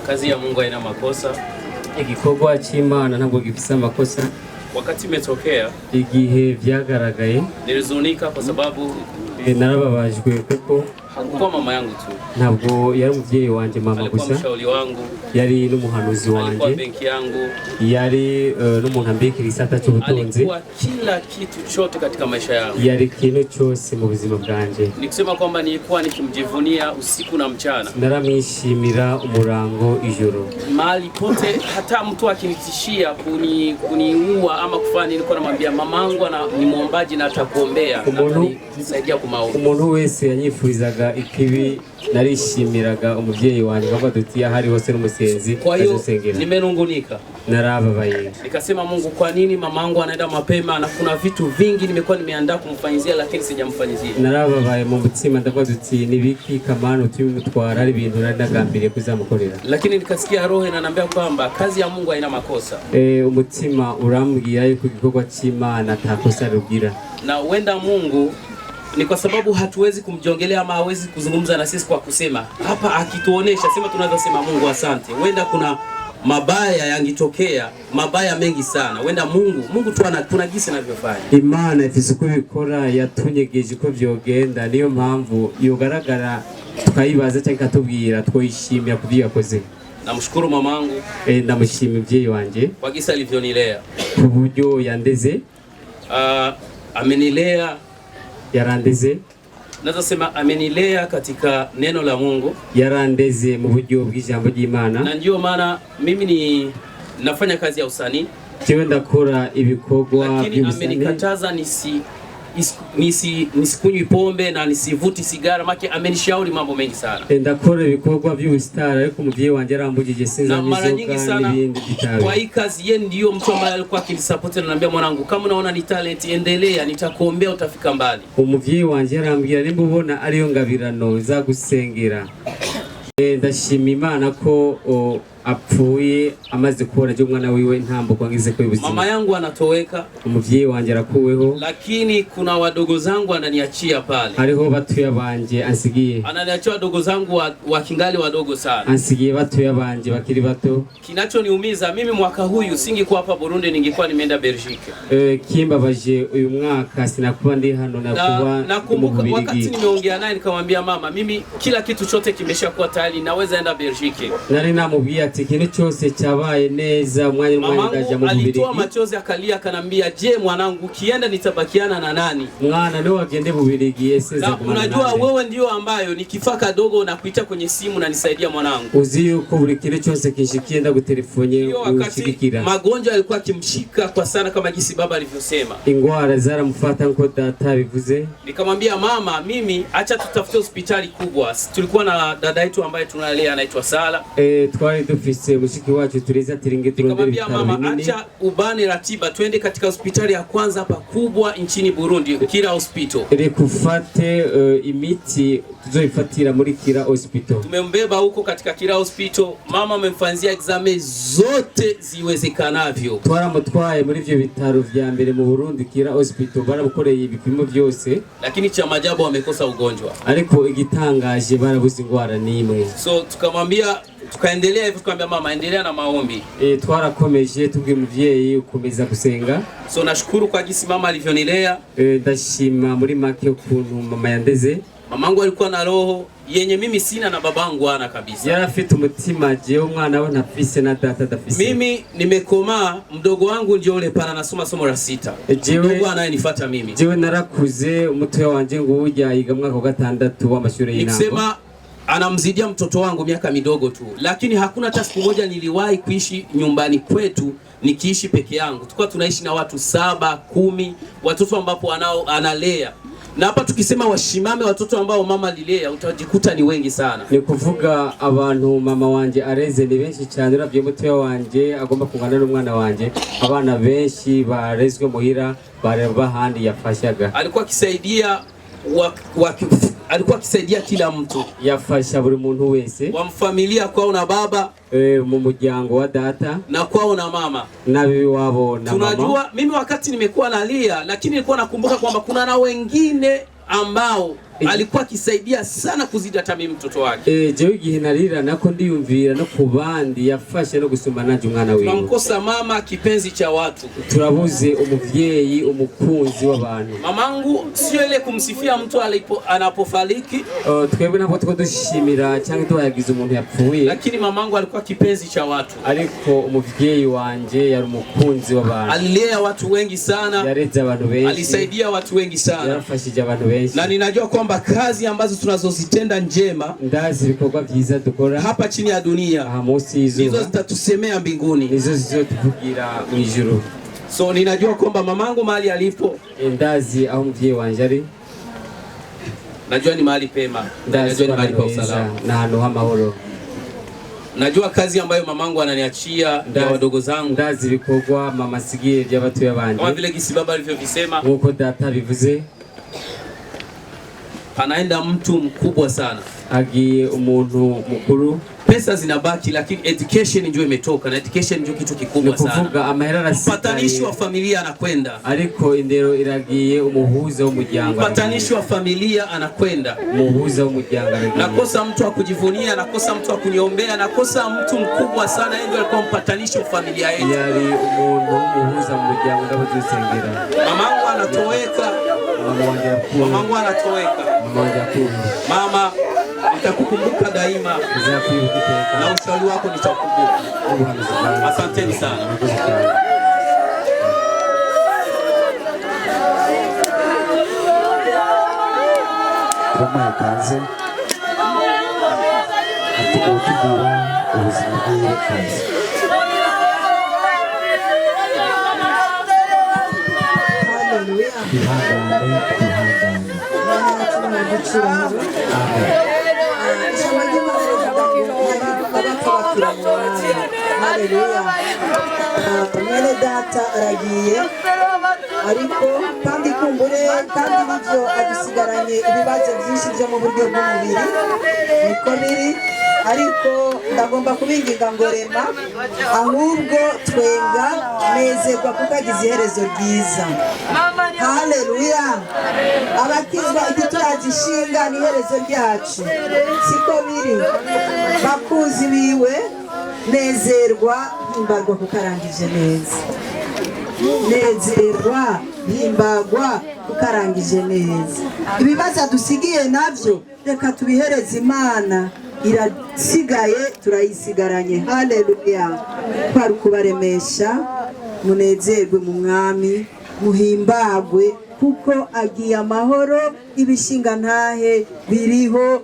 Kazi ya Mungu haina makosa. Igikorwa cy'Imana ntabwo gifite amakosa. Wakati imetokea, igihe vyagaragaye, nilizunika kwa sababu narababajwe kuko hakuwa mama yangu tu, ntabwo yari umuvyeyi wanje mama gusa, mshauri wangu, yari n'umuhanuzi wanje, benki yangu, yari n'umuntu ambikira isata cy'ubutunzi, alikuwa kila kitu chote katika maisha yangu, yari ikintu cyose mu buzima bwanje. Nikusema kwamba nilikuwa nikimjivunia usiku na mchana, naramwishimira umurango ijoro, mahali pote. Hata mtu akinitishia kuniua ama kufanya, nilikuwa namwambia mamangu ni muombaji na atakuombea, nisaidia kumaombi. Umuntu wese yanyifurizaga ikibi narishimiraga umuvyeyi wanje kavuga duti ahari hose n'umusenzi azosengera. Nimenungunika, narababaye, nikasema Mungu, kwa nini mamangu anaenda mapema na kuna vitu vingi nimekuwa nimeandaa kumfanyizia lakini sijamfanyizia. Narababaye mu mutima ndavuga duti nibiki kamano tumutwara ari ibintu nari nagambiriye kuzamukorera, lakini nikasikia roho inaniambia kwamba kazi ya Mungu haina makosa. Umutima urambwira yuko igikorwa cy'Imana atakosa rugira, na wenda Mungu ni kwa sababu hatuwezi kumjongelea ama hawezi kuzungumza na sisi kwa kusema. Hapa akituonesha sema, tunaweza sema Mungu asante. Wenda kuna mabaya yangitokea, mabaya mengi sana. Wenda Mungu tu tunagisi anavyofanya. Imana ifise uko bikora, yatunyegeje uko vyogenda, niyo mpamvu yogaragara tukayibaza cyangwa katubwira twoyishimira kuvyo yakoze. Namshukuru mamangu, ndamushimira mvyeyi wanje kwa gisa alivyonilea, ku buryo yandeze, amenilea, yarandeze. Nazo sema amenilea katika neno la Mungu, yarandeze mu buryo bw'ijambo ry'Imana, na ndio maana mimi nafanya kazi ya usanii. Jewe ndakora ibikorwa by'usanii, lakini amenikataza nisikunywi pombe na nisivuti sigara, maki amenishauri mambo mengi sana. Ndakora ibikorwa by'ubustara ariko umuvyeyi wanje arambugije sinza nizoka n'ibindi bitawe. Kwa hii kazi yeye ndio mtu ambaye alikuwa akisupport na ananiambia, mwanangu, kama unaona ni talent endelea, nitakuombea utafika mbali. Umuvyeyi wanje arambwira nimba ubona ariyo ngabirano izagusengera. Ndashima Imana ko apfuye amaze kubona je umwana wiwe ntambuko ngize ko ubuzima. Mama yangu anatoweka, umuvyeyi wanje arakuweho, lakini kuna wadogo zangu ananiachia pale. Hariho batuya banje ansigiye, ananiachia wadogo zangu wa kingali wadogo sana, ansigiye batuya banje bakiri bato. Kinachoniumiza mimi, mwaka huyu singekuwa hapa Burundi, ningekuwa nimeenda Belgique. Kimbabaje uyu mwaka sinakuwa ndi hano na kuwa. Nakumbuka wakati nimeongea naye nikamwambia, mama, mimi kila kitu chote kimeshakuwa tayari, naweza enda Belgique. Nari namubwiye ikintu cyose cyabaye neza, umwanya ndaja mu Bubiligi. Alitoa machozi akalia akanambia, je, mwanangu, ukienda nitabakiana na nani? Mwana leo agende Bubiligi yeseza kumana. Unajua wewe ndio ambayo nikifaa kadogo na kuita kwenye simu na nisaidia mwanangu. Uzi yuko buri kintu cyose kishikiye ndagutelefonye ushigikira. Magonjwa alikuwa akimshika kwa sana kama jinsi baba alivyosema. Ingwara zaramufata nko data bivuze. Nikamwambia, mama, mimi acha tutafute hospitali kubwa. Tulikuwa na dada yetu ambaye tunalea anaitwa Sala. Twari dufise mushiki wacu tureza tiringe turondera bitaro binini. Mama, acha ubane ratiba twende katika hospitali ya kwanza hapa kubwa nchini Burundi, Kira Hospital. Kufate imiti tuzoifatira muri Kira Hospital. Tumembeba huko katika Kira Hospital. Mama amemfanzia examen zote ziwezekanavyo. Twaramutwaye muri ivyo bitaro vya mbere mu Burundi, Kira Hospital, baramukoreye ibipimo byose, lakini cha majabu amekosa ugonjwa. Ariko igitangaje barabuze ingwara nimwe. So tukamwambia, tukaendelea hivyo, tukamwambia mama, endelea na maombi. Twarakomeje tubwe muvyeyi ukomeza gusenga. So nashukuru kwa jinsi mama alivyonilea. Ndashima muri make ukuntu mama yandeze. Mamangu alikuwa na roho yenye mimi sina na babangu ana kabisa. Yari afite umutima je umwana we ntafise na data dafise. Mimi nimekomaa, mdogo wangu ndio ule pana nasoma somo la 6. Mdogo anayenifuata mimi. Jewe narakuze, umutoya wanje ngo ujya yiga mwaka wa 6 w'amashuri y'intango. Nikisema anamzidia mtoto wangu miaka midogo tu, lakini hakuna hata siku moja niliwahi kuishi nyumbani kwetu nikiishi peke yangu. Tulikuwa tunaishi na watu 7, 10 watoto ambapo analea. Na hapa tukisema washimame watoto ambao mama alilea utajikuta ni wengi sana. Ni kuvuga abantu mama wanje areze ni benshi cyane, uravye mutoya wanje agomba kungana n'umwana wanje, abana benshi barezwe muhira bareba handi yafashaga. Alikuwa akisaidia alikuwa akisaidia kila mtu, yafasha buri muntu wese wa familia, kwao na baba, mu muryango wa data na kwao na mama na bibi wabo na mama. Tunajua mimi wakati nimekuwa nalia, lakini nilikuwa nakumbuka kwamba kuna na wengine ambao alikuwa akisaidia sana kuzidi hata mimi mtoto wake. Jewe igihe narira nako ndiyumvira no kubandi yafashe no gusumba naje umwana wiwe. Tunamkosa mama kipenzi cha watu. Turabuze umuvyeyi umukunzi w'abantu. Mamangu sio ile kumsifia mtu anapofariki. Twebwe nabo tuko dushimira cyangwa tuyagize umuntu yapfuye. Lakini mamangu alikuwa kipenzi cha watu. Ariko umuvyeyi wanje yari umukunzi w'abantu. Alilea watu wengi sana. Yareze abantu benshi. Alisaidia watu wengi sana. Yarafashije abantu benshi. Na ninajua kwamba kazi ambazo tunazozitenda njema, ndazi ibikorwa byiza dukora hapa chini ya dunia, munsi y'izuba, nizo zitatusemea mbinguni, nizo zizotuvugira mu ijuru. So ninajua kwamba mamangu mahali alipo, ndazi aho muvyeyi wanje ari, najua ni mahali pema, najua ni mahali pa usalama na hano hamahoro. Najua kazi ambayo mamangu ananiachia na wadogo zangu, ndazi ibikorwa mama sigiye by'abatuye bandi, kama vile gisi baba alivyovisema, nkuko data bivuze, anaenda mtu mkubwa sana, agiye umuntu mukuru. Pesa zinabaki lakini education ndio imetoka, na education ndio kitu kikubwa sana. Kuvuga amahera arasigaye, mpatanishi wa familia anakwenda, ariko indero iragiye umuhuza w'umuryango. Mpatanishi wa familia anakwenda, umuhuza w'umuryango. Nakosa mtu wa kujivunia, nakosa mtu wa kuniombea, nakosa mtu mkubwa sana. Yeye ndio alikuwa mpatanishi wa familia yetu. Yari umuntu umuhuza mu muryango ndabuzusengera. Mamangu anatoweka, mamangu anatoweka. Mama, nitakukumbuka daima na ushauri wako nitakukumbuka. Asanteni sana. Kama kazi atubura ubuzima bw'akazi. Mwene data aragiye, ariko kandi kumbure kandi nivyo adusigaranye ibibazo byinshi byo mu buryo bw'umubiri, niko biri, ariko ndagomba kubinginga ngo rema, ahubwo twenga nezerwa kuko agize iherezo ryiza. Haleluya. Abakizwa igituragishinga ni iherezo ryacu, siko biri. Bakuzi biwe nezerwa himbagwa kuko arangije neza. Nezerwa himbagwa kuko arangije neza. Ibibazo dusigiye navyo reka tubihereze Imana, irasigaye turayisigaranye. Haleluya. Kwari kubaremesha, munezerwe mu mwami, muhimbagwe kuko agiye amahoro, ibishinga ntahe biriho.